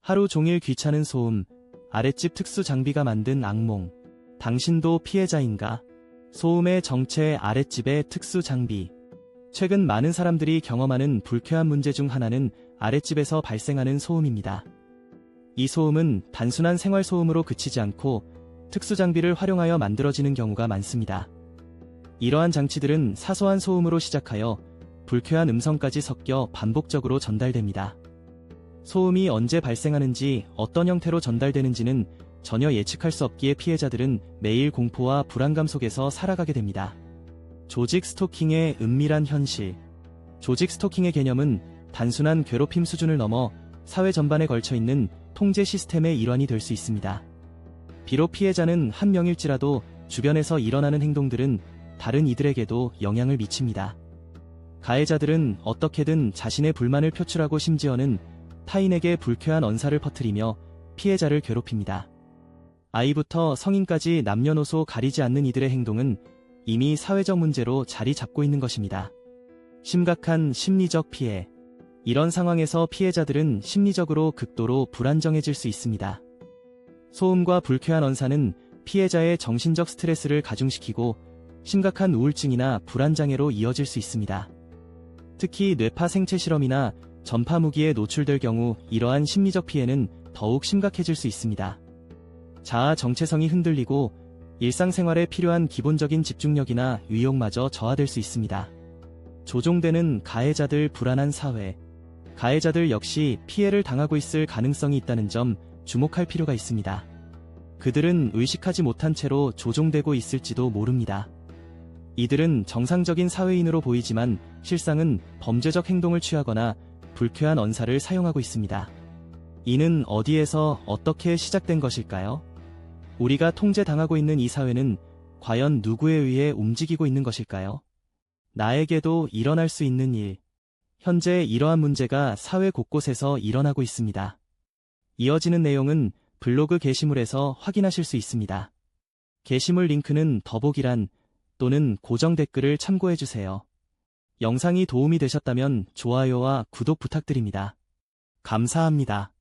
하루 종일 귀찮은 소음, 아랫집 특수 장비가 만든 악몽. 당신도 피해자인가? 소음의 정체, 아랫집의 특수 장비. 최근 많은 사람들이 경험하는 불쾌한 문제 중 하나는 아랫집에서 발생하는 소음입니다. 이 소음은 단순한 생활 소음으로 그치지 않고 특수 장비를 활용하여 만들어지는 경우가 많습니다. 이러한 장치들은 사소한 소음으로 시작하여 불쾌한 음성까지 섞여 반복적으로 전달됩니다. 소음이 언제 발생하는지, 어떤 형태로 전달되는지는 전혀 예측할 수 없기에 피해자들은 매일 공포와 불안감 속에서 살아가게 됩니다. 조직 스토킹의 은밀한 현실. 조직 스토킹의 개념은 단순한 괴롭힘 수준을 넘어 사회 전반에 걸쳐 있는 통제 시스템의 일환이 될 수 있습니다. 비록 피해자는 한 명일지라도 주변에서 일어나는 행동들은 다른 이들에게도 영향을 미칩니다. 가해자들은 어떻게든 자신의 불만을 표출하고 심지어는 타인에게 불쾌한 언사를 퍼뜨리며 피해자를 괴롭힙니다. 아이부터 성인까지 남녀노소 가리지 않는 이들의 행동은 이미 사회적 문제로 자리 잡고 있는 것입니다. 심각한 심리적 피해. 이런 상황에서 피해자들은 심리적으로 극도로 불안정해질 수 있습니다. 소음과 불쾌한 언사는 피해자의 정신적 스트레스를 가중시키고 심각한 우울증이나 불안장애로 이어질 수 있습니다. 특히 뇌파 생체 실험이나 전파 무기에 노출될 경우 이러한 심리적 피해는 더욱 심각해질 수 있습니다. 자아 정체성이 흔들리고 일상생활에 필요한 기본적인 집중력이나 의욕마저 저하될 수 있습니다. 조종되는 가해자들, 불안한 사회. 가해자들 역시 피해를 당하고 있을 가능성이 있다는 점 주목할 필요가 있습니다. 그들은 의식하지 못한 채로 조종되고 있을지도 모릅니다. 이들은 정상적인 사회인으로 보이지만 실상은 범죄적 행동을 취하거나 불쾌한 언사를 사용하고 있습니다. 이는 어디에서 어떻게 시작된 것일까요? 우리가 통제당하고 있는 이 사회는 과연 누구에 의해 움직이고 있는 것일까요? 나에게도 일어날 수 있는 일. 현재 이러한 문제가 사회 곳곳에서 일어나고 있습니다. 이어지는 내용은 블로그 게시물에서 확인하실 수 있습니다. 게시물 링크는 더보기란 또는 고정 댓글을 참고해주세요. 영상이 도움이 되셨다면 좋아요와 구독 부탁드립니다. 감사합니다.